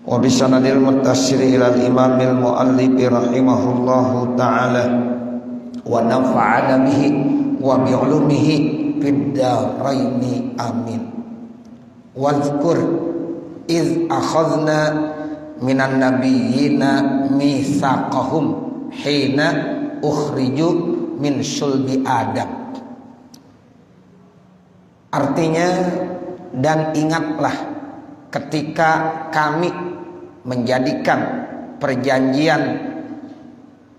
wa bisanadil muttasili ilal imamil muallifi rahimahullahu ta'ala wa nafa'ana bihi wa bi'ulumihi fid dharaini amin. Wadhkur iz akhadna minan nabiyyina mitsaqahum hina ukhriju min sulbi Adam. Artinya, dan ingatlah ketika kami menjadikan perjanjian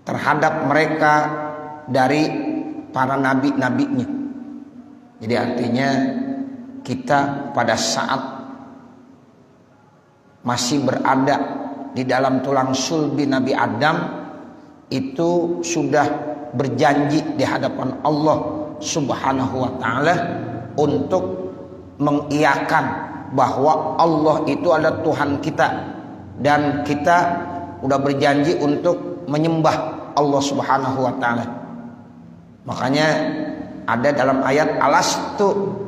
terhadap mereka dari para nabi-nabinya. Jadi artinya kita pada saat masih berada di dalam tulang sulbi Nabi Adam itu sudah berjanji di hadapan Allah Subhanahu wa ta'ala untuk mengiyakan bahwa Allah itu adalah Tuhan kita, dan kita sudah berjanji untuk menyembah Allah Subhanahu wa ta'ala. Makanya ada dalam ayat alastu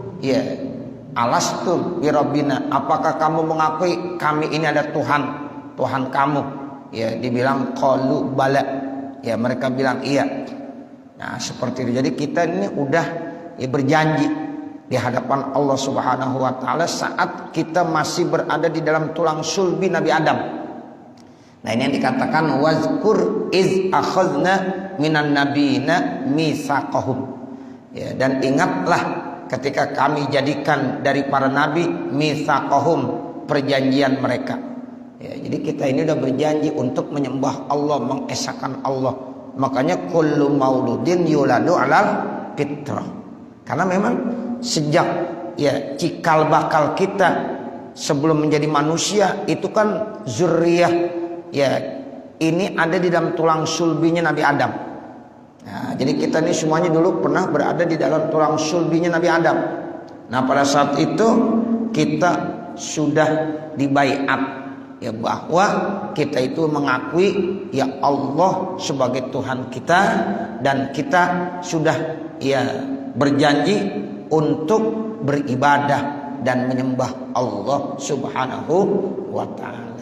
birabbina, apakah kamu mengakui kami ini ada Tuhan kamu? Ya, dibilang qalu bala, ya mereka bilang iya. Nah seperti itu. Jadi kita ini udah berjanji di hadapan Allah Subhanahu wa ta'ala saat kita masih berada di dalam tulang sulbi Nabi Adam. Nah ini yang dikatakan wazkur iz akhadna minan nabiyina mitsaqahum. Ya, dan ingatlah ketika kami jadikan dari para nabi mitsaqahum, perjanjian mereka. Ya, jadi kita ini sudah berjanji untuk menyembah Allah, mengesahkan Allah. Makanya kullu mauludin yuladu alal fitrah. Karena memang sejak cikal bakal kita sebelum menjadi manusia itu kan zuriyah ini ada di dalam tulang sulbinya Nabi Adam. Nah, jadi kita ini semuanya dulu pernah berada di dalam tulang sulbinya Nabi Adam. Nah pada saat itu kita sudah dibaiat bahwa kita itu mengakui Allah sebagai Tuhan kita, dan kita sudah berjanji untuk beribadah dan menyembah Allah Subhanahu wa ta'ala.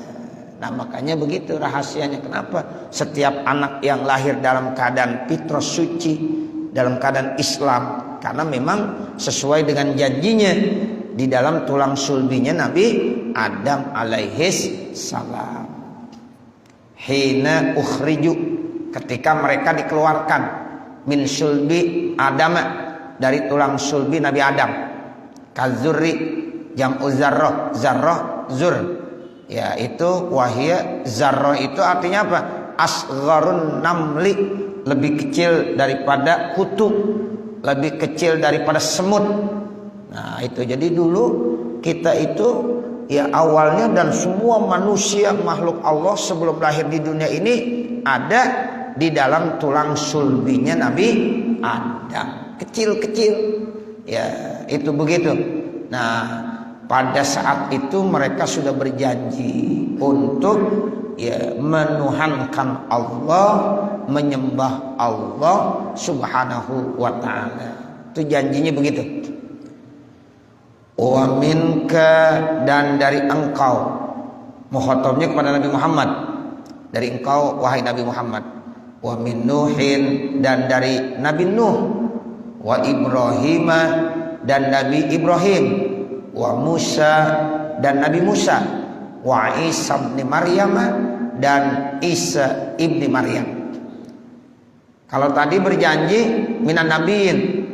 Nah makanya begitu rahasianya, kenapa setiap anak yang lahir dalam keadaan fitrah suci, dalam keadaan Islam, karena memang sesuai dengan janjinya di dalam tulang sulbinya Nabi Adam alaihis salam. Hina ukhriju, ketika mereka dikeluarkan min sulbi Adam, dari tulang sulbi Nabi Adam. Kazurri jam'u zarrah, zarrah zur. Ya itu wahia zarrah itu artinya apa? Asgharun namli, lebih kecil daripada kutu, lebih kecil daripada semut. Nah itu jadi dulu kita itu awalnya, dan semua manusia makhluk Allah sebelum lahir di dunia ini ada di dalam tulang sulbinya Nabi Adam, kecil-kecil. Ya itu begitu. Nah pada saat itu mereka sudah berjanji untuk menuhankan Allah, menyembah Allah Subhanahu wa ta'ala. Itu janjinya begitu. Wa minka, dan dari engkau, mukhatabnya kepada Nabi Muhammad, dari engkau wahai Nabi Muhammad. Wa min Nuhin, dan dari Nabi Nuh. Wa Ibrahim, dan Nabi Ibrahim. Wa Musa, dan Nabi Musa. Wa Isa ibn Maryam, dan Isa ibn Maryam. Kalau tadi berjanji minan nabiyin,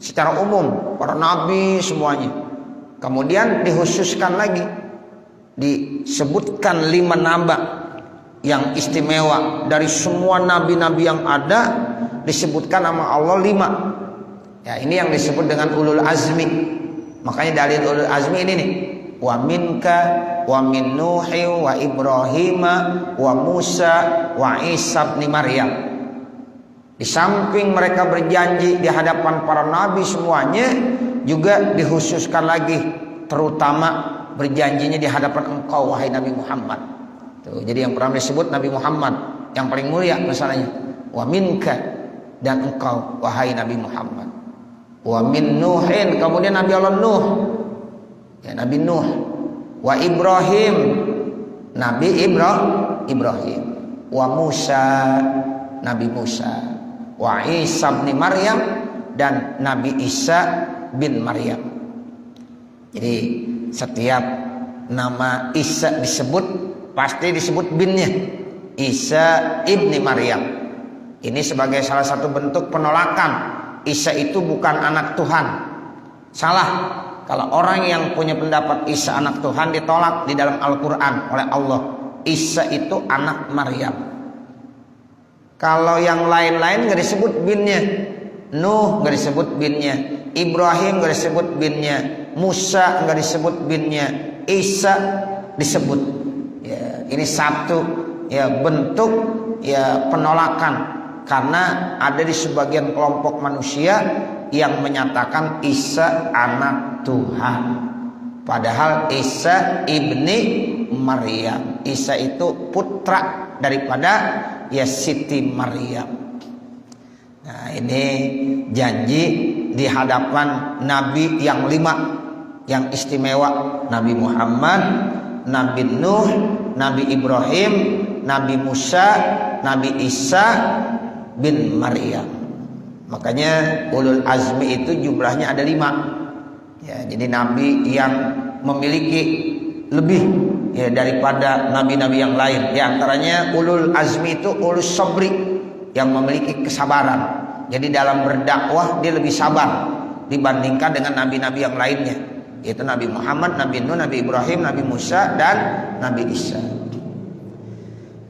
secara umum para nabi semuanya. Kemudian dikhususkan lagi, disebutkan 5 nama yang istimewa dari semua nabi-nabi yang ada, disebutkan nama Allah 5. Ya ini yang disebut dengan ulul azmi. Makanya dalil ulul azmi ini nih, wa minka wa min Nuhi wa Ibrahim wa Musa wa Isa ibn Maryam. Di samping mereka berjanji di hadapan para nabi semuanya, juga dikhususkan lagi terutama berjanjinya di hadapan engkau wahai Nabi Muhammad. Tuh, jadi yang pertama disebut Nabi Muhammad yang paling mulia masalahnya. Wa minka, dan engkau wahai Nabi Muhammad. Wa min Nuhin, kemudian Nabi Allah Nuh, ya Nabi Nuh. Wa Ibrahim, Nabi Ibrahim, wa Musa, Nabi Musa, wa Isa bin Maryam, dan Nabi Isa bin Maryam. Jadi setiap nama Isa disebut pasti disebut binnya, Isa ibni Maryam. Ini sebagai salah satu bentuk penolakan. Isa itu bukan anak Tuhan. Salah. Kalau orang yang punya pendapat Isa anak Tuhan ditolak di dalam Al-Quran oleh Allah. Isa itu anak Maryam. Kalau yang lain-lain gak disebut binnya. Nuh gak disebut binnya. Ibrahim gak disebut binnya. Musa gak disebut binnya. Isa disebut. Ya, ini satu ya bentuk ya penolakan. Karena ada di sebagian kelompok manusia yang menyatakan Isa anak Tuhan. Padahal Isa ibni Maryam. Isa itu putra daripada ya Siti Maryam. Nah ini janji di hadapan Nabi yang 5 yang istimewa. Nabi Muhammad, Nabi Nuh, Nabi Ibrahim, Nabi Musa, Nabi Isa bin Maryam. Makanya ulul azmi itu jumlahnya ada 5. Ya, jadi nabi yang memiliki lebih ya daripada nabi-nabi yang lain. Di antaranya ulul azmi itu ulus sabri, yang memiliki kesabaran. Jadi dalam berdakwah dia lebih sabar dibandingkan dengan nabi-nabi yang lainnya. Yaitu Nabi Muhammad, Nabi Nuh, Nabi Ibrahim, Nabi Musa, dan Nabi Isa.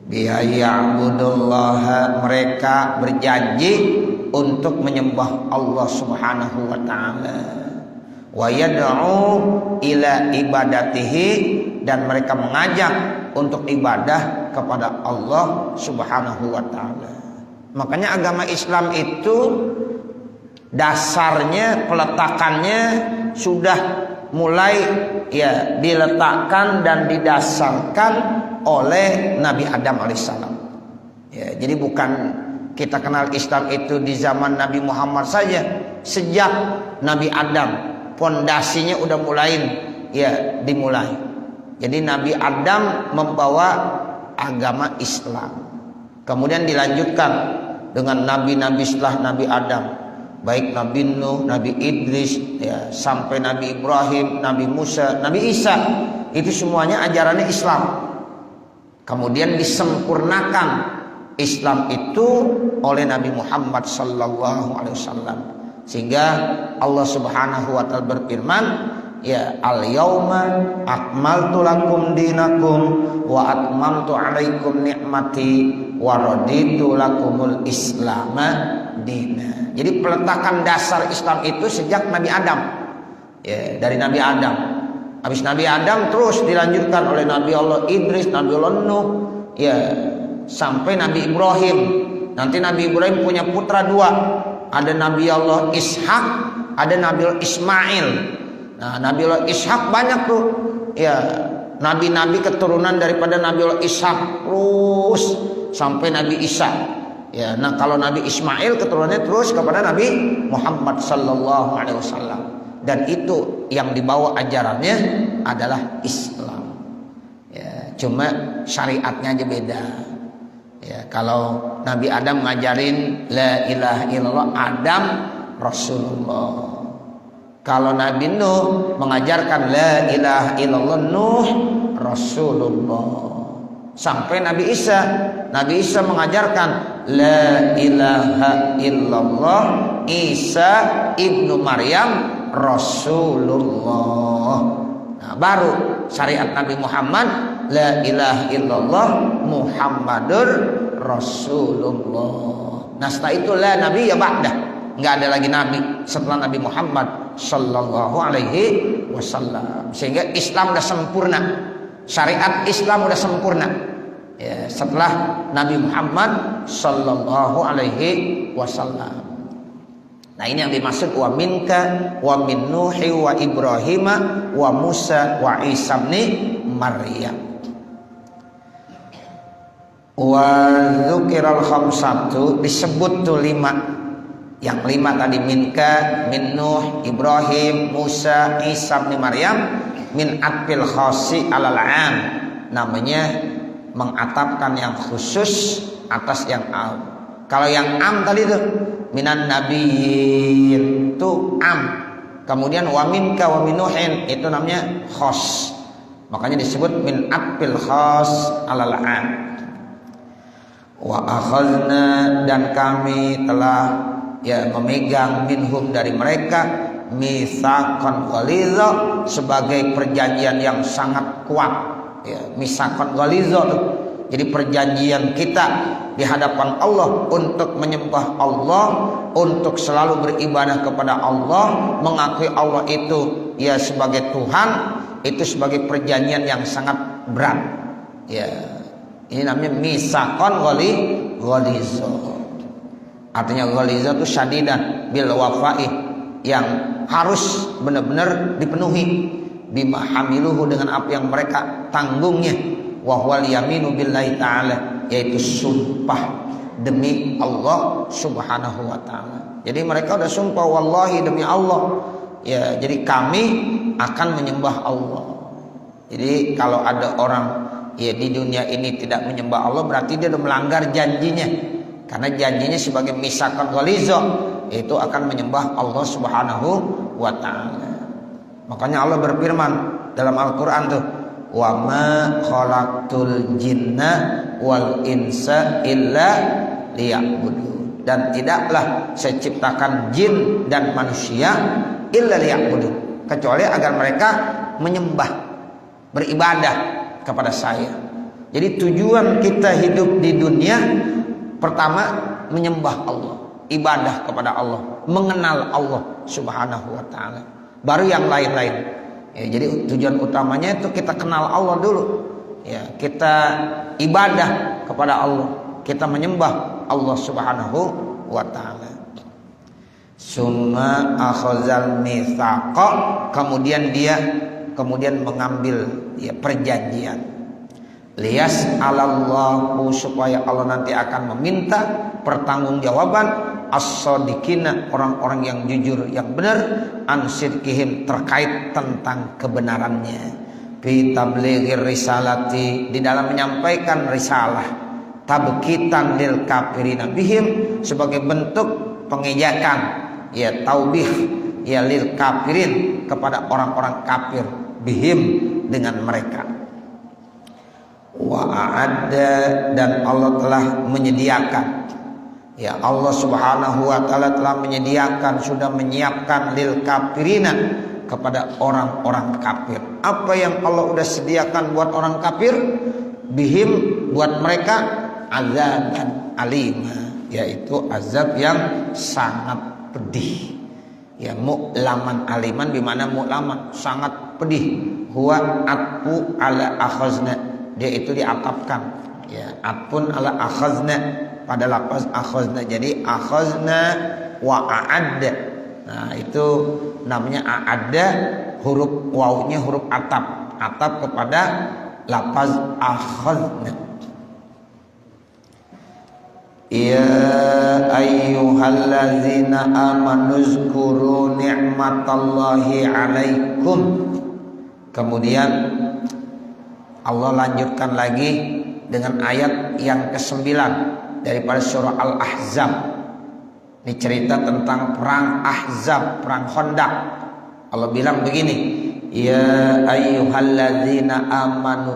Biya'budullaha, mereka berjanji untuk menyembah Allah Subhanahu wa taala. Wa yad'u ila ibadatihi, dan mereka mengajak untuk ibadah kepada Allah Subhanahu wa taala. Makanya agama Islam itu dasarnya, peletakannya sudah mulai ya diletakkan dan didasarkan oleh Nabi Adam alaihissalam. Ya, jadi bukan kita kenal Islam itu di zaman Nabi Muhammad saja. Sejak Nabi Adam pondasinya udah mulai ya dimulai. Jadi Nabi Adam membawa agama Islam. Kemudian dilanjutkan dengan nabi-nabi setelah Nabi Adam. Baik Nabi Nuh, Nabi Idris, ya, sampai Nabi Ibrahim, Nabi Musa, Nabi Isa. Itu semuanya ajarannya Islam. Kemudian disempurnakan Islam itu oleh Nabi Muhammad sallallahu alaihi wasallam. Sehingga Allah Subhanahu wa taala berfirman, ya al-yauma akmaltu lakum dinakum wa atmamtu alaikum ni'mati wa raditu lakumul islama dina. Jadi peletakan dasar Islam itu sejak Nabi Adam. Ya, dari Nabi Adam. Habis Nabi Adam terus dilanjutkan oleh Nabi Allah Idris, Nabi Allah Nuh, ya sampai Nabi Ibrahim. Nanti Nabi Ibrahim punya putra 2. Ada Nabi Allah Ishak, ada Nabi Allah Ismail. Nah, Nabi Allah Ishak banyak tuh. Ya, nabi-nabi keturunan daripada Nabi Allah Ishak terus sampai Nabi Isa. Ya, nah kalau Nabi Ismail keturunannya terus kepada Nabi Muhammad sallallahu alaihi wasallam. Dan itu yang dibawa ajarannya adalah Islam. Ya, cuma syariatnya aja beda. Ya, kalau Nabi Adam ngajarin la ilaha illallah, Adam Rasulullah. Kalau Nabi Nuh mengajarkan la ilaha illallah, Nuh Rasulullah. Sampai Nabi Isa mengajarkan la ilaha illallah, Isa ibnu Maryam Rasulullah. Nah, baru syariat Nabi Muhammad la ilaha illallah Muhammadur Rasulullah. Nah setelah itu la nabi ya ba'dah, nggak ada lagi nabi setelah Nabi Muhammad sallallahu alaihi wasallam. Sehingga Islam udah sempurna, syariat Islam udah sempurna ya, setelah Nabi Muhammad sallallahu alaihi wasallam. Nah ini yang dimaksud wa minka wa min Nuhi wa Ibrahim wa Musa wa Isa bin Maryam. Wa dzukiral khamsatu, disebut tuh 5. Yang 5 tadi minka, min Nuh, Ibrahim, Musa, Isa bin Maryam, min atfil khasi alal am. namanya mengatapkan yang khusus atas yang am. Kalau yang am tadi itu minan nabiyyin itu am. Kemudian wa minka wa minuhin itu namanya khos. Makanya disebut min atfil khos alal am. Wa akhadna dan kami telah memegang minhum dari mereka mitsaqan ghalidha sebagai perjanjian yang sangat kuat. Mitsaqan ghalidha tuh. Jadi perjanjian kita di hadapan Allah untuk menyembah Allah, untuk selalu beribadah kepada Allah, mengakui Allah itu sebagai Tuhan, itu sebagai perjanjian yang sangat berat. Ini namanya mitsaqan ghalidha. Artinya ghalidha itu syadidan bil wafa'i, yang harus benar-benar dipenuhi bima hamiluhu dengan apa yang mereka tanggungnya, wa huwal yaminu billahi ta'ala, yaitu sumpah demi Allah subhanahu wa ta'ala. Jadi mereka udah sumpah wallahi demi Allah, jadi kami akan menyembah Allah. Jadi kalau ada orang di dunia ini tidak menyembah Allah, berarti dia sudah melanggar janjinya. Karena janjinya sebagai mitsaqan ghalidha itu akan menyembah Allah subhanahu wa ta'ala. Makanya Allah berfirman dalam Al-Quran tuh, wa ma khalaqtul jinna wal insa illa liya'budun, dan tidaklah saya ciptakan jin dan manusia illa liya'budun, kecuali agar mereka menyembah, beribadah kepada saya. Jadi tujuan kita hidup di dunia pertama menyembah Allah, ibadah kepada Allah, mengenal Allah subhanahu wa ta'ala, baru yang lain-lain. Jadi tujuan utamanya itu kita kenal Allah dulu, kita ibadah kepada Allah, kita menyembah Allah subhanahu wa ta'ala. Summa akhazal mitsaqa, kemudian dia mengambil perjanjian. Liyas alallahu, supaya Allah nanti akan meminta pertanggungjawaban as-shadiqina, orang-orang yang jujur, yang benar, an sidqihim, terkait tentang kebenarannya, fi tablighir risalati, di dalam menyampaikan risalah, tabkitan lil kafirina bihim, sebagai bentuk pengejakan, taubih, lil kafirin, kepada orang-orang kafir, bihim, dengan mereka. Wa a'adda, dan Allah telah menyediakan, Allah subhanahu wa ta'ala telah menyediakan, sudah menyiapkan lil kafirina, kepada orang-orang kafir. Apa yang Allah sudah sediakan buat orang kafir? Bihim, buat mereka, azaban alima, yaitu azab yang sangat pedih. Mu'laman aliman, dimana mu'laman sangat pedih. Huwa atfu ala akhazna, dia itu diatapkan, atpun ala akhazna, pada lafaz akhazna. Jadi akhazna wa a'adda, nah itu namanya a'adda, huruf wawunya huruf atap kepada lafaz akhazna. Ya ayyuhallazina amanu zkuru ni'matallahi alaikum. Kemudian Allah lanjutkan lagi dengan ayat yang ke-9 daripada surah Al-Ahzab. Ini cerita tentang perang Ahzab, perang Khandaq. Allah bilang begini, ya ayyuhalladzina amanu,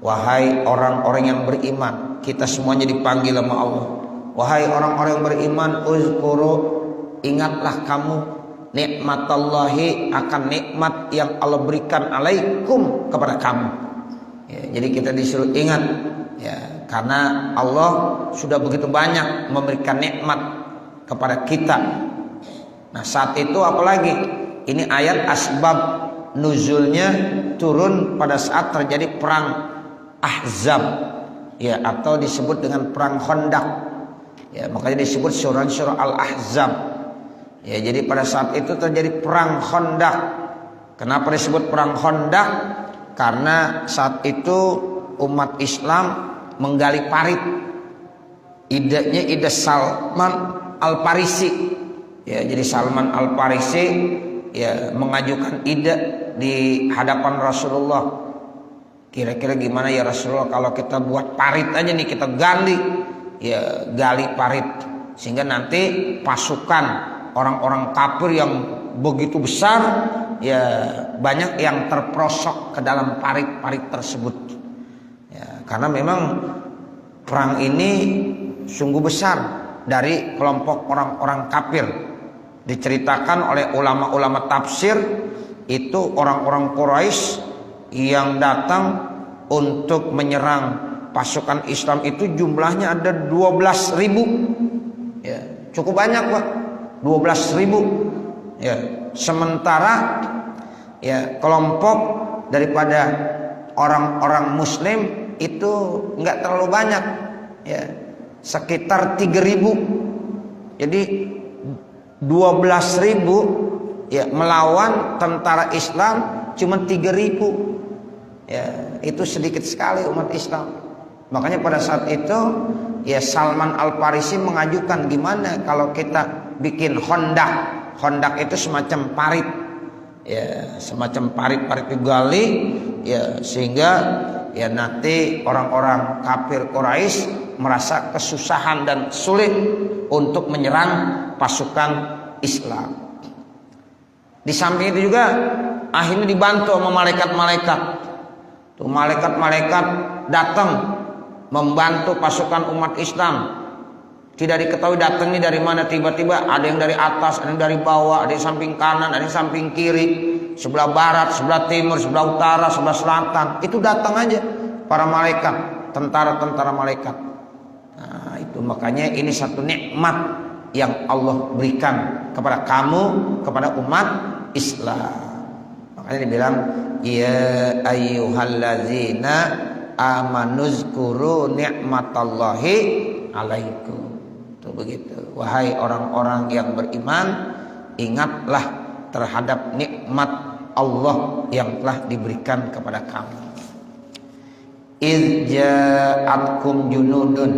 wahai orang-orang yang beriman. Kita semuanya dipanggil sama Allah. Wahai orang-orang yang beriman, uzkuru, ingatlah kamu nikmatallahi, akan nikmat yang Allah berikan alaikum, kepada kamu. Jadi kita disuruh ingat, karena Allah sudah begitu banyak memberikan nikmat kepada kita. Nah saat itu apalagi, ini ayat asbab nuzulnya turun pada saat terjadi perang Ahzab, atau disebut dengan perang Khandaq. Makanya disebut surah Al-Ahzab. Jadi pada saat itu terjadi perang Khandaq. Kenapa disebut perang Khandaq? Karena saat itu umat Islam menggali parit. Idenya ide Salman Al-Farisi. Jadi Salman Al-Farisi mengajukan ide di hadapan Rasulullah. Kira-kira gimana ya Rasulullah kalau kita buat parit aja nih, kita gali, ya gali parit, sehingga nanti pasukan orang-orang kafir yang begitu besar, ya banyak yang terperosok ke dalam parit-parit tersebut. Ya, karena memang perang ini sungguh besar dari kelompok orang-orang kafir. Diceritakan oleh ulama-ulama tafsir, itu orang-orang Quraisy yang datang untuk menyerang pasukan Islam itu jumlahnya ada 12.000. Ya, cukup banyak Pak, 12.000. Ya, sementara ya kelompok daripada orang-orang Muslim itu nggak terlalu banyak, ya sekitar 3.000. Jadi 12.000 ya melawan tentara Islam cuma 3.000. Ya, itu sedikit sekali umat Islam. Makanya pada saat itu ya Salman Al-Farisi mengajukan, gimana kalau kita bikin hondak. Hondak itu semacam parit. Ya, semacam parit-parit digali ya, sehingga ya nanti orang-orang kafir Quraisy merasa kesusahan dan sulit untuk menyerang pasukan Islam. Di samping itu juga akhirnya dibantu sama malaikat-malaikat. Tuh malaikat-malaikat datang membantu pasukan umat Islam. Tidak diketahui datangnya dari mana, tiba-tiba ada yang dari atas, ada yang dari bawah, ada yang samping kanan, ada yang samping kiri, sebelah barat, sebelah timur, sebelah utara, sebelah selatan. Itu datang aja para malaikat, tentara-tentara malaikat. Nah, itu makanya ini satu nikmat yang Allah berikan kepada kamu, kepada umat Islam. Makanya dibilang ya ayyuhallazina amanuzkuru ni'matallahi alaikum. Itu begitu. Wahai orang-orang yang beriman, ingatlah terhadap nikmat Allah yang telah diberikan kepada kamu. Iz ja'atkum junudun,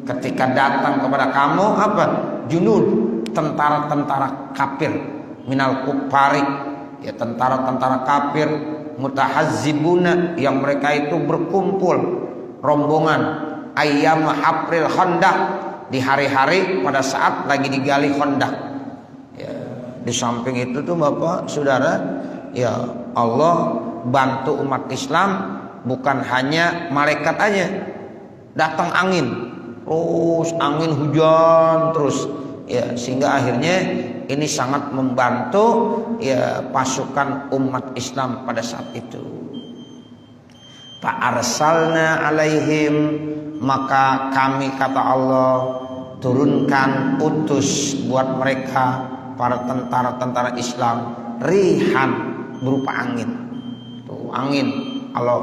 ketika datang kepada kamu apa? Junud, tentara-tentara kafir, minal kuffari, ya tentara-tentara kafir, mutahazzibuna, yang mereka itu berkumpul rombongan, ayyam hapril khandaq, di hari-hari pada saat lagi digali khandaq. Ya, di samping itu tuh Bapak Saudara, ya Allah bantu umat Islam, bukan hanya malaikat aja, datang angin, terus angin hujan terus, ya sehingga akhirnya ini sangat membantu ya pasukan umat Islam pada saat itu. Fa'arsalna alaihim, maka kami kata Allah turunkan, utus buat mereka para tentara-tentara Islam, rihan, berupa angin. Tuh angin Allah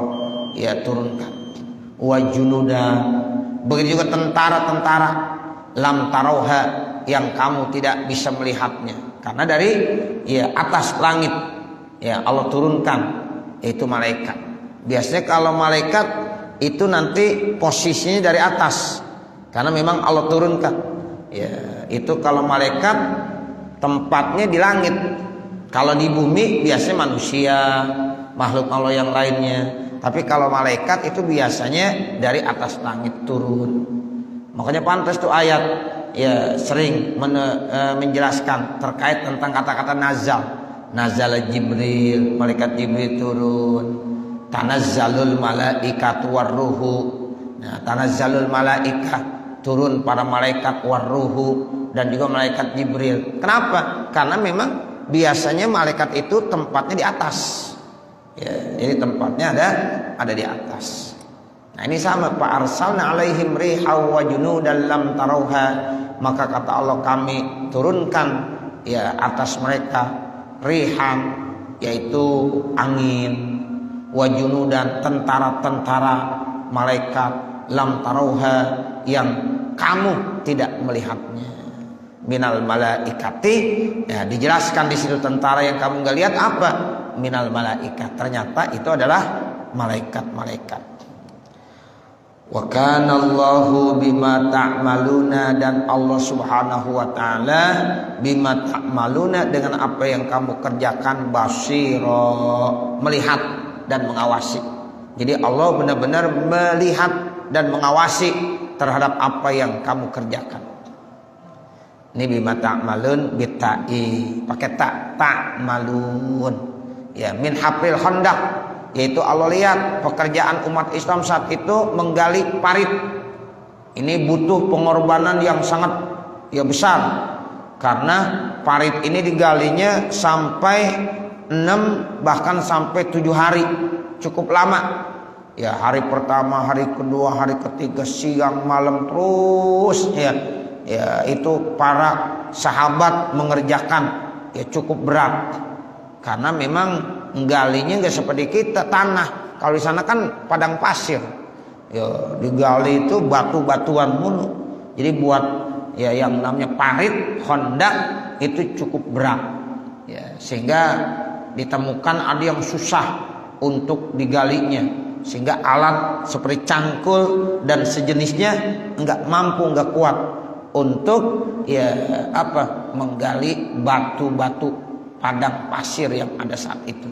ya turunkan. Wa junuda, begitu juga tentara-tentara, lam tarauha, yang kamu tidak bisa melihatnya, karena dari ya atas langit ya Allah turunkan, yaitu malaikat. Biasanya kalau malaikat itu nanti posisinya dari atas, karena memang Allah turunkan. Ya, itu kalau malaikat tempatnya di langit. Kalau di bumi biasanya manusia, makhluk Allah yang lainnya. Tapi kalau malaikat itu biasanya dari atas langit turun. Makanya pantas tuh ayat ya sering menjelaskan terkait tentang kata-kata nazal. Nazal Jibril, malaikat Jibril turun. Tanazzalul malaikatu warruhu. Nah, tanazzalul malaikah, turun para malaikat, warruhu, dan juga malaikat Jibril. Kenapa? Karena memang biasanya malaikat itu tempatnya di atas. Ya, jadi tempatnya ada di atas. Nah, ini sama, Pak arsalna alaihim rihaw wa junudan lam tarauha, maka kata Allah kami turunkan ya atas mereka rihan, yaitu angin, wa junudan, tentara-tentara malaikat, lam tarauha, yang kamu tidak melihatnya, minal malaikati. Ya, dijelaskan di situ tentara yang kamu nggak lihat apa, minal malaikat, ternyata itu adalah malaikat-malaikat. Wa kana Allahu bima ta'maluna, dan Allah Subhanahu wa taala bima ta'maluna, dengan apa yang kamu kerjakan, basira, melihat dan mengawasi. Jadi Allah benar-benar melihat dan mengawasi terhadap apa yang kamu kerjakan. Ini bima ta'malun bitai, pakai ta'malun. Ya, min hapril khandaq, yaitu Allah lihat pekerjaan umat Islam saat itu menggali parit. Ini butuh pengorbanan yang sangat besar, karena parit ini digalinya sampai 6 bahkan sampai 7 hari, cukup lama. Ya, hari pertama, hari kedua, hari ketiga, siang malam terus ya itu para sahabat mengerjakan, ya cukup berat, karena memang menggalinya nggak seperti kita tanah. Kalau di sana kan padang pasir, ya digali itu batu-batuan mulu. Jadi buat ya yang namanya parit khandaq itu cukup berat, ya sehingga ditemukan ada yang susah untuk digalinya, sehingga alat seperti cangkul dan sejenisnya nggak mampu, nggak kuat untuk menggali batu-batu padang pasir yang ada saat itu.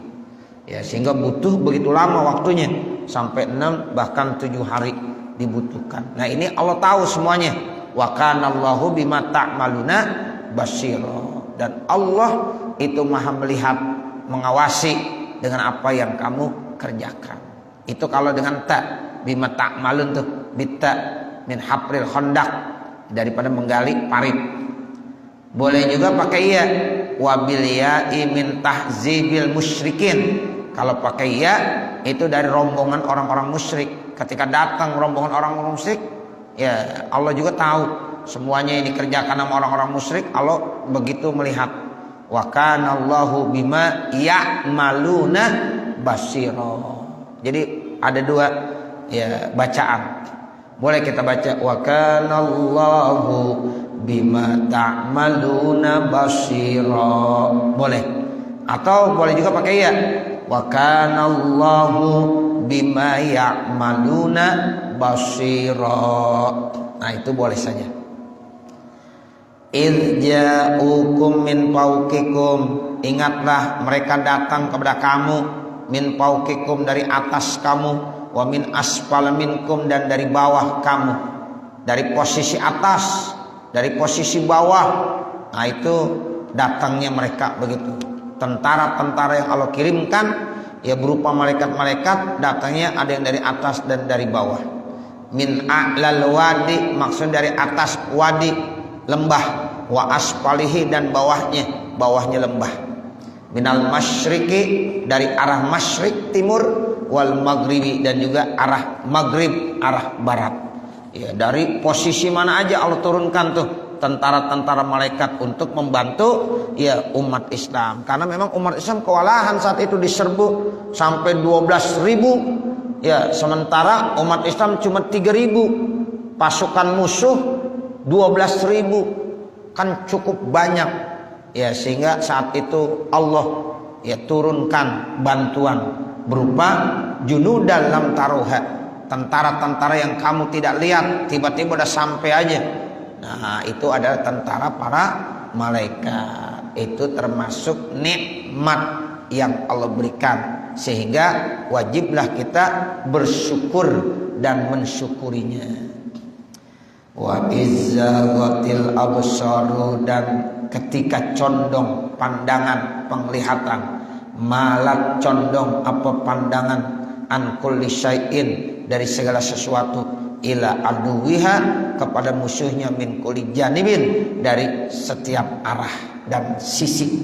Ya, sehingga butuh begitu lama waktunya, sampai 6 bahkan 7 hari dibutuhkan. Nah, ini Allah tahu semuanya. Wa kanallahu bima ta'maluna basira. Dan Allah itu Maha melihat, mengawasi dengan apa yang kamu kerjakan. Itu kalau dengan ta, bima ta'malun tuh, bita min hapril khandaq, daripada menggali parit. Boleh juga pakai ya, wabil ya'i min tahzibil musyrikin. Kalau pakai ya itu dari rombongan orang-orang musyrik. Ketika datang rombongan orang-orang musyrik, ya Allah juga tahu semuanya ini dikerjakan sama orang-orang musyrik. Allah begitu melihat. Wa kanallahu bima ya'maluna basira. Jadi ada 2 ya bacaan. Boleh kita baca wa kanallahu bima ta'maluna basira. Boleh. Atau boleh juga pakai ya wa kanallahu bima ya'maluna basira. Nah, itu boleh saja. Idh ja'ukum min fawqikum, ingatlah mereka datang kepada kamu, min fawqikum dari atas kamu, wa min asfal minkum dan dari bawah kamu, dari posisi atas, dari posisi bawah. Nah, itu datangnya mereka begitu. Tentara-tentara yang Allah kirimkan ya berupa malaikat-malaikat, datangnya ada yang dari atas dan dari bawah. Min a'lal wadi, maksud dari atas wadi lembah, wa asfalihi dan bawahnya lembah. Minal masyriqi, dari arah masyrik timur, wal maghribi dan juga arah maghrib, arah barat. Ya, dari posisi mana aja Allah turunkan tuh tentara-tentara malaikat untuk membantu ya umat Islam. Karena memang umat Islam kewalahan saat itu, diserbu sampai 12.000 ya, sementara umat Islam cuma 3.000. Pasukan musuh 12.000, kan cukup banyak ya, sehingga saat itu Allah ya turunkan bantuan berupa junudan lam taruha, tentara-tentara yang kamu tidak lihat, tiba-tiba udah sampai aja. Nah, itu adalah tentara para malaikat. Itu termasuk nikmat yang Allah berikan, sehingga wajiblah kita bersyukur dan mensyukurinya. Wa izzaghatil absaru, dan ketika condong pandangan penglihatan, malat condong apa pandangan, an kulli syai'in dari segala sesuatu, ila aduwiha kepada musuhnya, min kulli janibin dari setiap arah dan sisi.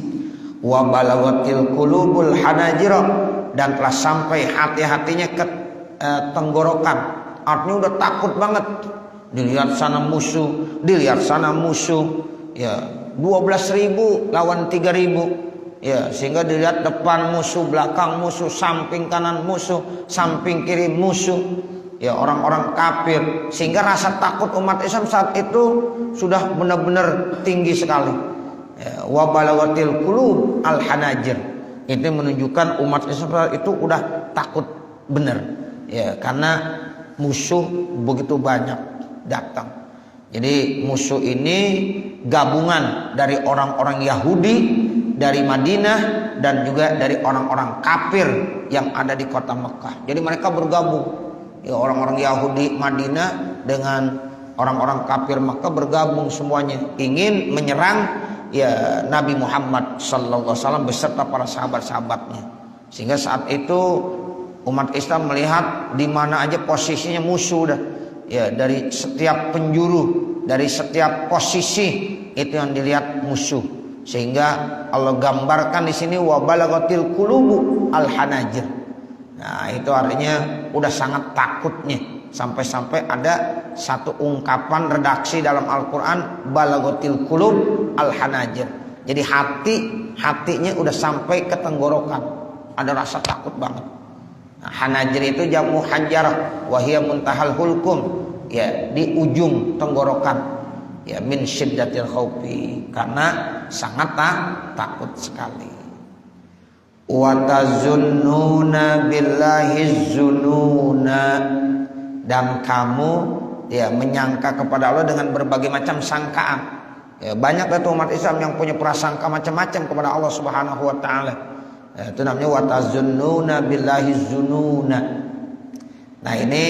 Wa balagatil qulubul hanajira, dan telah sampai hati-hatinya ke tenggorokan. Artinya udah takut banget. Dilihat sana musuh, dilihat sana musuh. Ya, 12.000 lawan 3.000. Ya, sehingga dilihat depan musuh, belakang musuh, samping kanan musuh, samping kiri musuh. Ya, orang-orang kafir, sehingga rasa takut umat Islam saat itu sudah benar-benar tinggi sekali. Ya, wa balagatil qulub al hanajir. Itu menunjukkan umat Islam itu udah takut benar. Ya, karena musuh begitu banyak datang. Jadi musuh ini gabungan dari orang-orang Yahudi dari Madinah dan juga dari orang-orang kafir yang ada di kota Mekah. Jadi mereka bergabung. Ya, orang-orang Yahudi Madinah dengan orang-orang kafir Mekah bergabung semuanya ingin menyerang ya Nabi Muhammad sallallahu alaihi wasallam beserta para sahabat-sahabatnya. Sehingga saat itu umat Islam melihat di mana aja posisinya musuh dah. Ya, dari setiap penjuru, dari setiap posisi itu yang dilihat musuh. Sehingga Allah gambarkan di sini wa balagatil qulubu al hanajir. Nah, itu artinya udah sangat takutnya sampai-sampai ada satu ungkapan redaksi dalam Al-Qur'an balagatil qulub al hanajir. Jadi hatinya udah sampai ke tenggorokan. Ada rasa takut banget. Nah, hanajir itu jamu hajarah wa hiya muntahal hulkum, ya di ujung tenggorokan, ya min syiddatil khaufi, karena sangat takut sekali. Wa tazunnuna billahi zununa, dan kamu ya menyangka kepada Allah dengan berbagai macam sangkaan. Ya, banyak itu umat Islam yang punya prasangka macam-macam kepada Allah Subhanahu wa taala. Ya, itu namanya wa tazunnuna billahi zununa. Nah, ini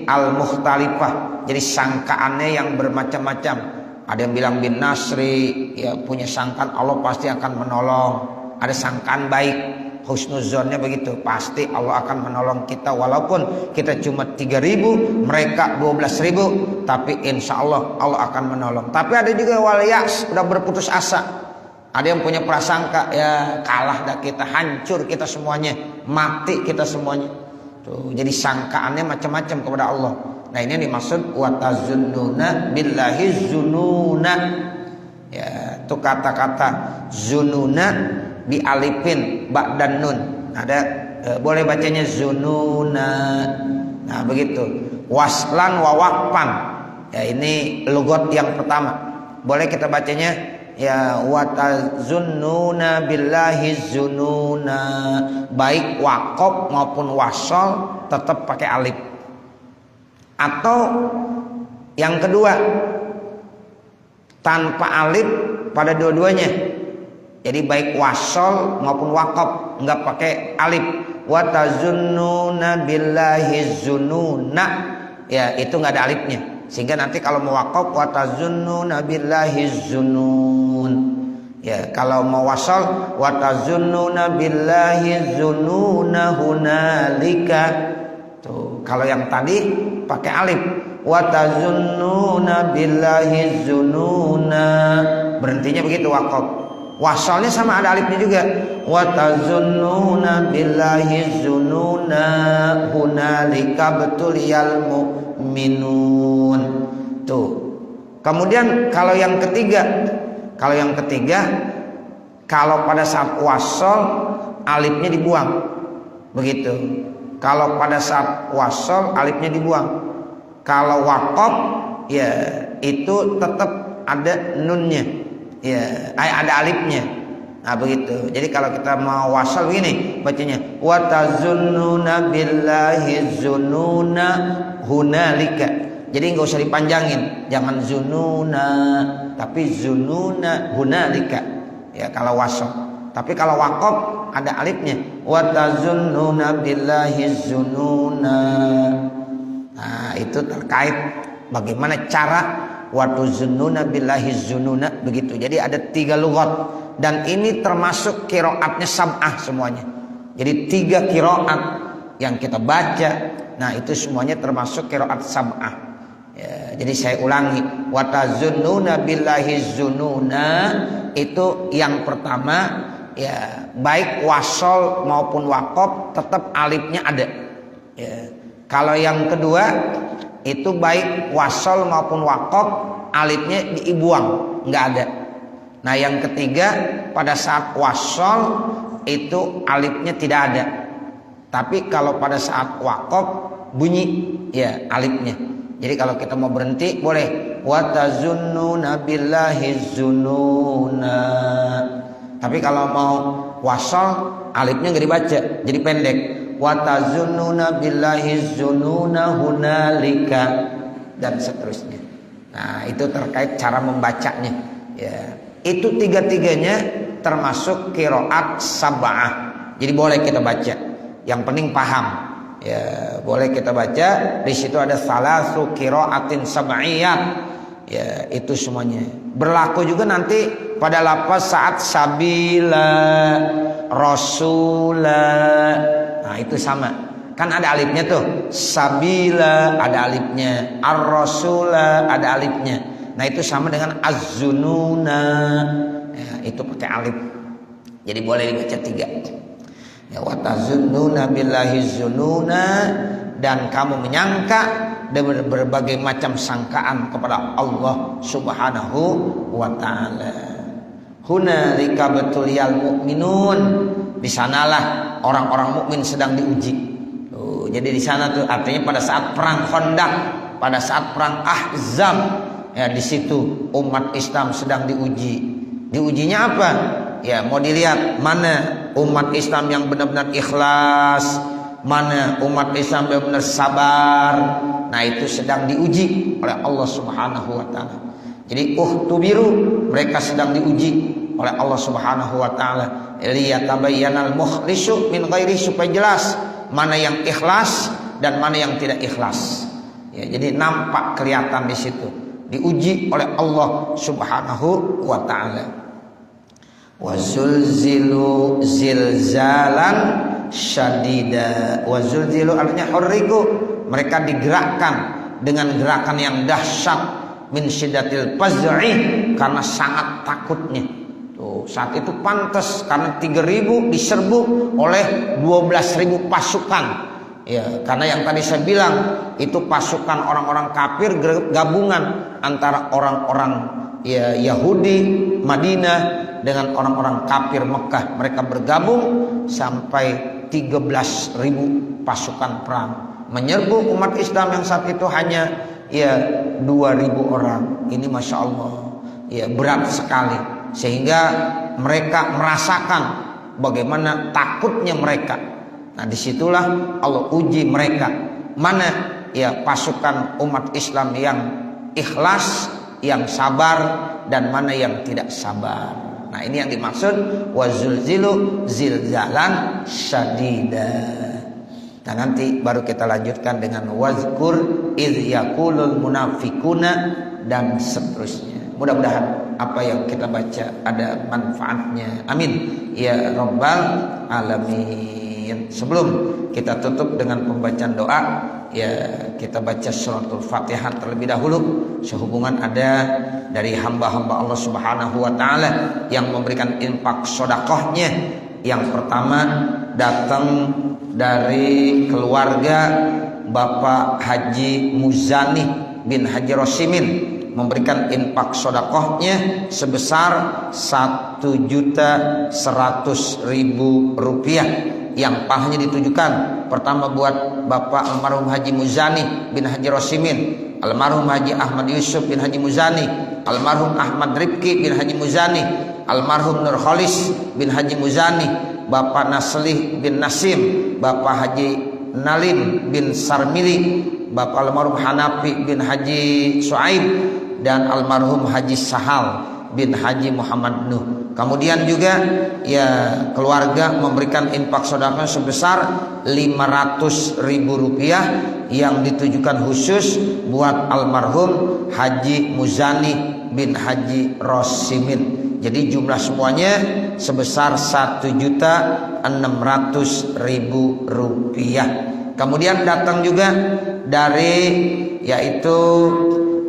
al-mukhtalifah. Jadi sangkaannya yang bermacam-macam. Ada yang bilang bin nasri, ya punya sangkaan Allah pasti akan menolong. Ada sangkaan baik, husnuzonnya begitu, pasti Allah akan menolong kita walaupun kita cuma 3.000, mereka 12.000, tapi insya Allah Allah akan menolong. Tapi ada juga wal yas, udah berputus asa. Ada yang punya prasangka, ya kalah dah kita, hancur kita semuanya, mati kita semuanya. Tuh, jadi sangkaannya macam-macam kepada Allah. Nah, ini yang dimaksud wa tazunnuna billahi zununa. Ya, itu kata-kata zununa dialifin ba'dan nun. Ada boleh bacanya zununa. Nah, begitu. Waslan wa waqfan. Ya, ini lugat yang pertama. Boleh kita bacanya ya wa tazunnuna billahi zununa, baik waqaf maupun wasol tetap pakai alif. Atau yang kedua tanpa alif pada dua-duanya, jadi baik wasol maupun waqaf enggak pakai alif. Wa tazunnuna billahi zununa, ya itu enggak ada alifnya, sehingga nanti kalau mau waqaf wa tazunnuna billahi zunun. Ya, kalau mau wasal wa tazunnuna billahi zununa hunalika. Tuh, kalau yang tadi pakai alif wa tazunnuna billahi zununa, berhentinya begitu waqaf. Wasalnya sama ada alifnya juga. Wa tazunnuna billahi zununa hunalika betuliyal mu'minun. Tuh. Kemudian kalau yang ketiga, kalau pada saat wasol alifnya dibuang. Begitu. Kalau pada saat wasol alifnya dibuang. Kalau waqaf ya itu tetap ada nunnya. Ya, ada alifnya. Nah, begitu. Jadi kalau kita mau wasal begini bacanya wa tazunnuna billahi zununa hunalika. Jadi enggak usah dipanjangin, jangan zununa, tapi zununa hunalika. Ya, kalau wasal. Tapi kalau waqaf ada alifnya. Wa tazunnuna billahi zununa. Nah, itu terkait bagaimana cara wa tuzunnuna billahi zununa begitu. Jadi ada 3 lughat dan ini termasuk qiraatnya sab'ah semuanya. Jadi 3 qiraat yang kita baca, nah itu semuanya termasuk qiraat sab'ah. Ya, jadi saya ulangi, wa tazunnuna billahi zununa itu yang pertama, ya baik wasol maupun waqaf tetap alifnya ada. Ya. Kalau yang kedua itu baik wasol maupun waqaf alifnya dibuang, nggak ada. Nah, yang ketiga pada saat wasol itu alifnya tidak ada. Tapi kalau pada saat waqaf bunyi ya alifnya. Jadi kalau kita mau berhenti boleh wa tazunnuna billahi zununa. Tapi kalau mau wasol alifnya nggak dibaca, jadi pendek. Wa tazunnuna billahi zununa hunalika dan seterusnya. Nah, itu terkait cara membacanya. Ya, itu 3-3-nya termasuk qiraat sab'ah. Jadi boleh kita baca. Yang penting paham. Ya, boleh kita baca. Di situ ada salasu qiraatin sab'iyat. Ya, itu semuanya. Berlaku juga nanti pada lafaz saat sabila, rasula. Nah, itu sama. Kan ada alifnya tuh. Sabila ada alifnya, ar-rasula ada alifnya. Nah, itu sama dengan az-zununa. Ya, itu pakai alif. Jadi boleh dibaca 3. Ya, wa tazunnuna billahi zununa, dan kamu menyangka dengan berbagai macam sangkaan kepada Allah Subhanahu wa taala. Hunalika batuliyal mu'minun. Di sanalah orang-orang mukmin sedang diuji. Jadi di sana tuh artinya pada saat perang Khandaq, pada saat perang Ahzab, ya di situ umat Islam sedang diuji. Diujinya apa? Ya mau dilihat mana umat Islam yang benar-benar ikhlas, mana umat Islam benar-benar sabar. Nah, itu sedang diuji oleh Allah Subhanahu wa taala. Jadi uhtubiru, mereka sedang diuji oleh Allah Subhanahu wa taala. Liyatabayyanal mukhlisu min ghairi, supaya jelas mana yang ikhlas dan mana yang tidak ikhlas. Ya, jadi nampak kelihatan di situ. Diuji oleh Allah Subhanahu wa taala. Wa zulzilu zilzalan syadida. Wa zulzilu artinya hurriku, mereka digerakkan dengan gerakan yang dahsyat, min syiddatil faz'i, karena sangat takutnya. Tuh, saat itu pantas karena 3.000 diserbu oleh 12.000 pasukan. Ya, karena yang tadi saya bilang itu pasukan orang-orang kafir gabungan antara orang-orang ya Yahudi Madinah dengan orang-orang kafir Mekah. Mereka bergabung sampai 13.000 pasukan perang menyerbu umat Islam yang saat itu hanya ya 2.000 orang. Ini Masya Allah ya, berat sekali, sehingga mereka merasakan bagaimana takutnya mereka. Nah, disitulah Allah uji mereka, mana ya pasukan umat Islam yang ikhlas, yang sabar, dan mana yang tidak sabar. Nah, ini yang dimaksud wazulzilu zilzalan syadida. Nah, nanti baru kita lanjutkan dengan wazkur idz yaqulul munafiquna dan seterusnya. Mudah-mudahan apa yang kita baca ada manfaatnya. Amin ya rabbal alamin. Sebelum kita tutup dengan pembacaan doa, ya kita baca suratul Fatihah terlebih dahulu. Sehubungan ada dari hamba-hamba Allah Subhanahu wa taala yang memberikan infak sedekahnya. Yang pertama datang dari keluarga Bapak Haji Muzani bin Haji Rosimin, memberikan infak sedekahnya sebesar 1.100.000 rupiah, yang pahalanya ditujukan pertama buat Bapak almarhum Haji Muzani bin Haji Rosimin, almarhum Haji Ahmad Yusuf bin Haji Muzani, almarhum Ahmad Rifki bin Haji Muzani, almarhum Nur Khalis bin Haji Muzani, Bapak Naslih bin Nasim, Bapak Haji Nalim bin Sarmili, Bapak almarhum Hanafi bin Haji Suaib, dan almarhum Haji Sahal bin Haji Muhammad Nuh. Kemudian juga ya keluarga memberikan infak sedekah sebesar 500.000 rupiah yang ditujukan khusus buat almarhum Haji Muzani bin Haji Rosimin. Jadi jumlah semuanya sebesar 1.600.000 rupiah. Kemudian datang juga dari yaitu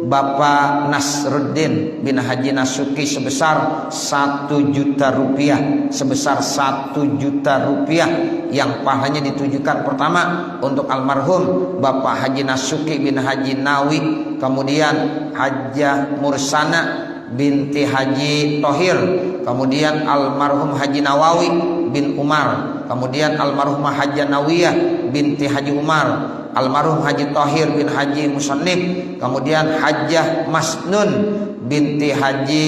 Bapak Nasruddin bin Haji Nasuki sebesar 1 juta rupiah, sebesar 1 juta rupiah yang pahalanya ditujukan pertama untuk almarhum Bapak Haji Nasuki bin Haji Nawi, kemudian Hajjah Mursana binti Haji Tohir, kemudian almarhum Haji Nawawi bin Umar, kemudian almarhumah Hajjah Nawiyah binti Haji Umar, almarhum Haji Tohir bin Haji Musannif, kemudian Hajjah Masnun binti Haji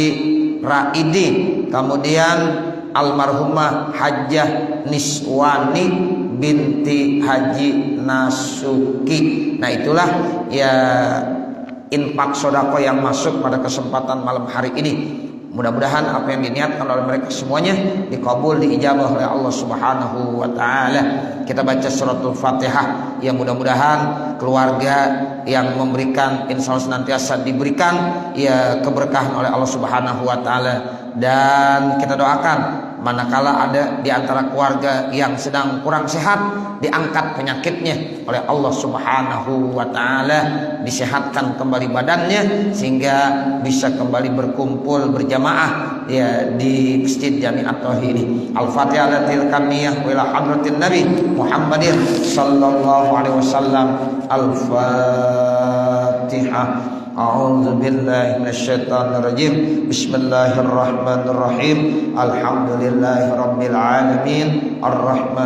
Raidi, kemudian almarhumah Hajjah Niswani binti Haji Nasuki. Nah, itulah ya infak sedekah yang masuk pada kesempatan malam hari ini. Mudah-mudahan apa yang diniatkan oleh mereka semuanya dikabul, diijabah oleh Allah Subhanahu wa taala. Kita baca suratul Fatihah, yang mudah-mudahan keluarga yang memberikan insyaallah senantiasa diberikan ya keberkahan oleh Allah Subhanahu wa taala. Dan kita doakan manakala ada di antara keluarga yang sedang kurang sehat, diangkat penyakitnya oleh Allah Subhanahu wa taala, disehatkan kembali badannya sehingga bisa kembali berkumpul berjamaah ya di Masjid Jami'at Tauhid. Al-Fatihah latil kamiyah wa ila hadratin Nabi Muhammadin sallallahu alaihi wasallam. Al-Fatihah. A'udzu billahi minasyaitonir rajim. Bismillahirrahmanirrahim. Alhamdulillahirabbil alamin. Arrahman